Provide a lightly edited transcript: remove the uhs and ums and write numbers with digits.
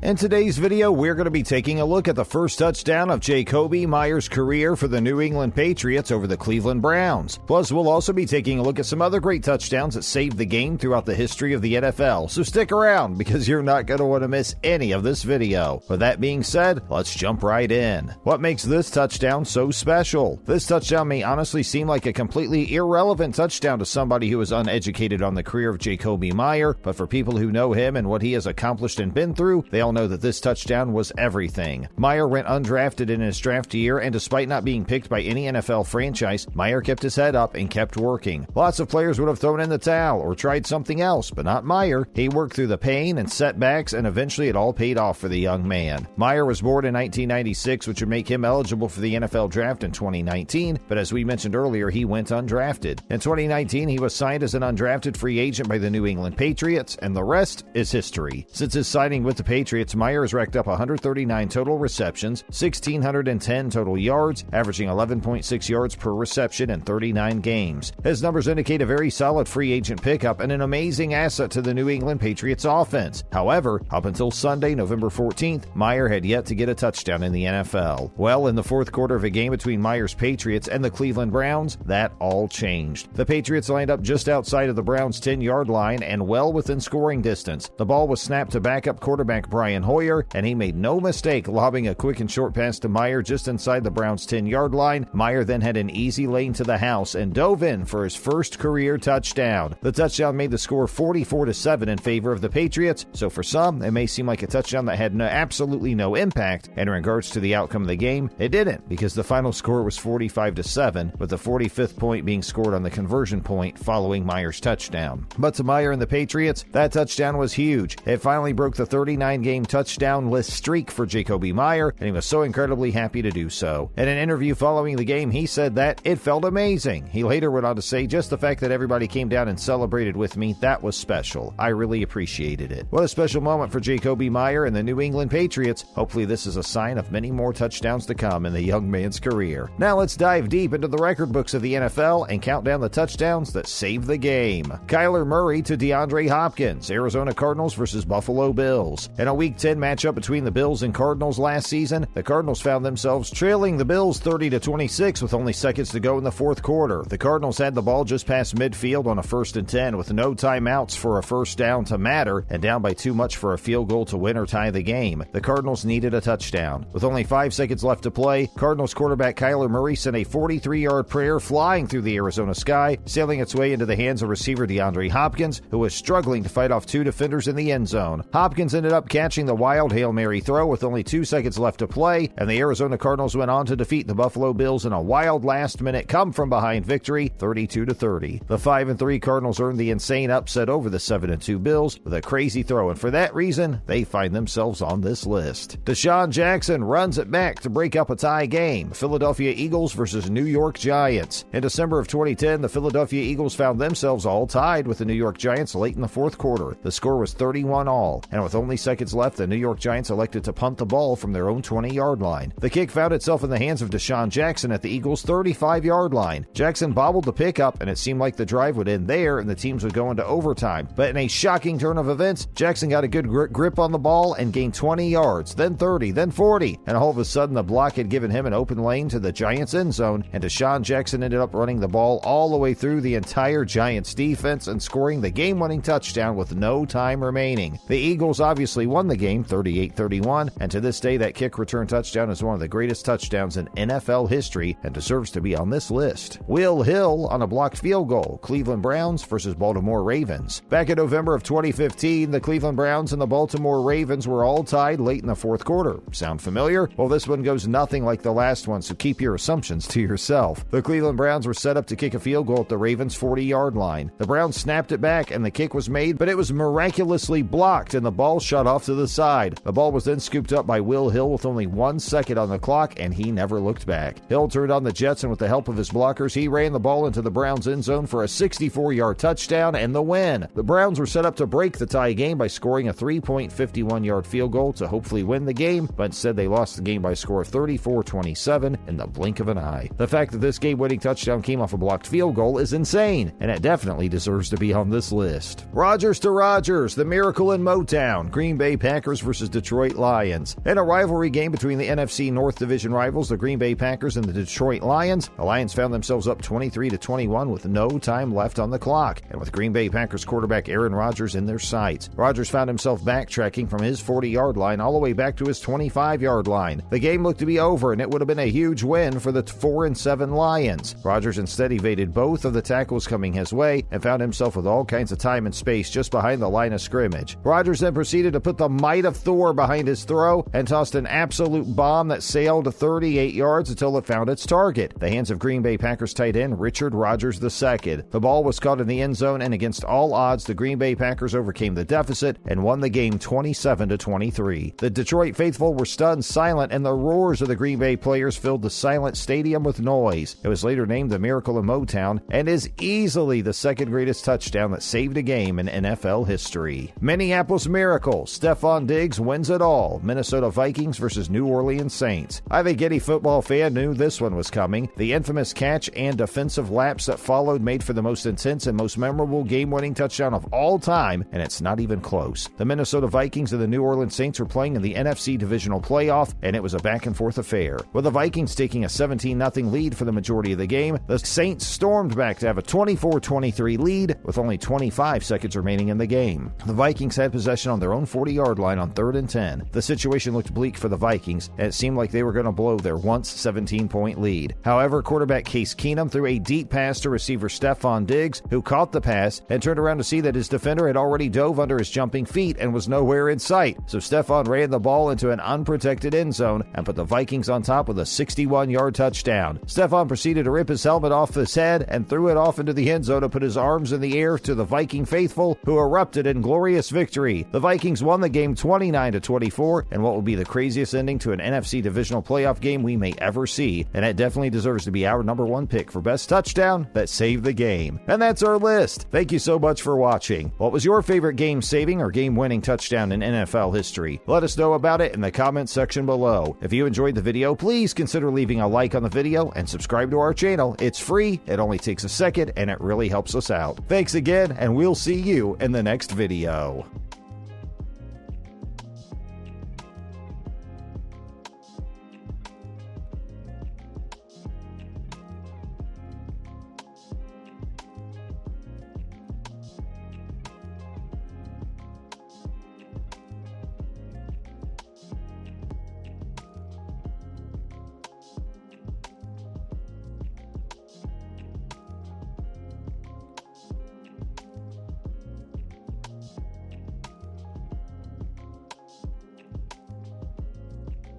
In today's video, we're going to be taking a look at the first touchdown of Jakobi Meyers' career for the New England Patriots over the Cleveland Browns. Plus, we'll also be taking a look at some other great touchdowns that saved the game throughout the history of the NFL. So stick around because you're not going to want to miss any of this video. With that being said, let's jump right in. What makes this touchdown so special? This touchdown may honestly seem like a completely irrelevant touchdown to somebody who is uneducated on the career of Jakobi Meyers, but for people who know him and what he has accomplished and been through, they all know that this touchdown was everything. Meyers went undrafted in his draft year, and despite not being picked by any NFL franchise, Meyers kept his head up and kept working. Lots of players would have thrown in the towel or tried something else, but not Meyers. He worked through the pain and setbacks, and eventually it all paid off for the young man. Meyers was born in 1996, which would make him eligible for the NFL draft in 2019, but as we mentioned earlier, he went undrafted. In 2019, he was signed as an undrafted free agent by the New England Patriots, and the rest is history. Since his signing with the Patriots, Meyers racked up 139 total receptions, 1,610 total yards, averaging 11.6 yards per reception in 39 games. His numbers indicate a very solid free agent pickup and an amazing asset to the New England Patriots offense. However, up until Sunday, November 14th, Meyers had yet to get a touchdown in the NFL. Well, in the fourth quarter of a game between Meyers' Patriots and the Cleveland Browns, that all changed. The Patriots lined up just outside of the Browns' 10-yard line and well within scoring distance. The ball was snapped to backup quarterback Brian Hoyer, and he made no mistake lobbing a quick and short pass to Meyers just inside the Browns' 10-yard line. Meyers then had an easy lane to the house and dove in for his first career touchdown. The touchdown made the score 44-7 in favor of the Patriots, so for some, it may seem like a touchdown that had absolutely no impact, and in regards to the outcome of the game, it didn't, because the final score was 45-7, with the 45th point being scored on the conversion point following Meyers' touchdown. But to Meyers and the Patriots, that touchdown was huge. It finally broke the 39-game touchdown-less streak for Jakobi Meyers, and he was so incredibly happy to do so. In an interview following the game, he said that it felt amazing. He later went on to say, "Just the fact that everybody came down and celebrated with me, that was special. I really appreciated it." What a special moment for Jakobi Meyers and the New England Patriots. Hopefully this is a sign of many more touchdowns to come in the young man's career. Now let's dive deep into the record books of the NFL and count down the touchdowns that saved the game. Kyler Murray to DeAndre Hopkins, Arizona Cardinals versus Buffalo Bills. In a Week 10 matchup between the Bills and Cardinals last season, the Cardinals found themselves trailing the Bills 30-26 with only seconds to go in the fourth quarter. The Cardinals had the ball just past midfield on a 1st and 10 with no timeouts for a first down to matter and down by too much for a field goal to win or tie the game. The Cardinals needed a touchdown. With only 5 seconds left to play, Cardinals quarterback Kyler Murray sent a 43-yard prayer flying through the Arizona sky, sailing its way into the hands of receiver DeAndre Hopkins, who was struggling to fight off 2 defenders in the end zone. Hopkins ended up catching the wild Hail Mary throw with only 2 seconds left to play, and the Arizona Cardinals went on to defeat the Buffalo Bills in a wild last-minute come-from-behind victory, 32-30. The 5-3 Cardinals earned the insane upset over the 7-2 Bills with a crazy throw, and for that reason, they find themselves on this list. Deshaun Jackson runs it back to break up a tie game. Philadelphia Eagles versus New York Giants. In December of 2010, the Philadelphia Eagles found themselves all tied with the New York Giants late in the fourth quarter. The score was 31-all, and with only seconds left, the New York Giants elected to punt the ball from their own 20-yard line. The kick found itself in the hands of Deshaun Jackson at the Eagles' 35-yard line. Jackson bobbled the pickup, and it seemed like the drive would end there and the teams would go into overtime. But in a shocking turn of events, Jackson got a good grip on the ball and gained 20 yards, then 30, then 40, and all of a sudden the block had given him an open lane to the Giants' end zone, and Deshaun Jackson ended up running the ball all the way through the entire Giants defense and scoring the game-winning touchdown with no time remaining. The Eagles obviously won the game 38-31, and to this day that kick return touchdown is one of the greatest touchdowns in NFL history and deserves to be on this list. Will Hill on a blocked field goal, Cleveland Browns versus Baltimore Ravens. Back in November of 2015, the Cleveland Browns and the Baltimore Ravens were all tied late in the fourth quarter. Sound familiar? Well, this one goes nothing like the last one, so keep your assumptions to yourself. The Cleveland Browns were set up to kick a field goal at the Ravens' 40-yard line. The Browns snapped it back and the kick was made, but it was miraculously blocked and the ball shot off to the side. The ball was then scooped up by Will Hill with only 1 second on the clock, and he never looked back. Hill turned on the Jets, and with the help of his blockers, he ran the ball into the Browns' end zone for a 64-yard touchdown and the win. The Browns were set up to break the tie game by scoring a 3.51-yard field goal to hopefully win the game, but instead they lost the game by a score of 34-27 in the blink of an eye. The fact that this game-winning touchdown came off a blocked field goal is insane, and it definitely deserves to be on this list. Rodgers to Rodgers, the Miracle in Motown, Green Bay Packers Packers versus Detroit Lions. In a rivalry game between the NFC North Division rivals, the Green Bay Packers and the Detroit Lions, the Lions found themselves up 23-21 with no time left on the clock, and with Green Bay Packers quarterback Aaron Rodgers in their sights. Rodgers found himself backtracking from his 40-yard line all the way back to his 25-yard line. The game looked to be over, and it would have been a huge win for the 4-7 Lions. Rodgers instead evaded both of the tackles coming his way and found himself with all kinds of time and space just behind the line of scrimmage. Rodgers then proceeded to put the might of Thor behind his throw and tossed an absolute bomb that sailed 38 yards until it found its target, the hands of Green Bay Packers tight end Richard Rodgers II. The ball was caught in the end zone, and against all odds, the Green Bay Packers overcame the deficit and won the game 27-23. The Detroit faithful were stunned silent, and the roars of the Green Bay players filled the silent stadium with noise. It was later named the Miracle in Motown and is easily the second greatest touchdown that saved a game in NFL history. Minneapolis Miracle. Stephon Diggs wins it all. Minnesota Vikings versus New Orleans Saints. I think any football fan knew this one was coming. The infamous catch and defensive lapse that followed made for the most intense and most memorable game-winning touchdown of all time, and it's not even close. The Minnesota Vikings and the New Orleans Saints were playing in the NFC Divisional Playoff, and it was a back-and-forth affair. With the Vikings taking a 17-0 lead for the majority of the game, the Saints stormed back to have a 24-23 lead with only 25 seconds remaining in the game. The Vikings had possession on their own 40-yard line on 3rd and 10. The situation looked bleak for the Vikings, and it seemed like they were going to blow their once 17-point lead. However, quarterback Case Keenum threw a deep pass to receiver Stephon Diggs, who caught the pass and turned around to see that his defender had already dove under his jumping feet and was nowhere in sight. So Stephon ran the ball into an unprotected end zone and put the Vikings on top with a 61-yard touchdown. Stephon proceeded to rip his helmet off his head and threw it off into the end zone to put his arms in the air to the Viking faithful, who erupted in glorious victory. The Vikings won the game 29-24, and what will be the craziest ending to an NFC divisional playoff game we may ever see, and it definitely deserves to be our number one pick for best touchdown that saved the game. And that's our list. Thank you so much for watching. What was your favorite game-saving or game-winning touchdown in NFL history? Let us know about it in the comments section below. If you enjoyed the video, please consider leaving a like on the video and subscribe to our channel. It's free, it only takes a second, and it really helps us out. Thanks again, and we'll see you in the next video.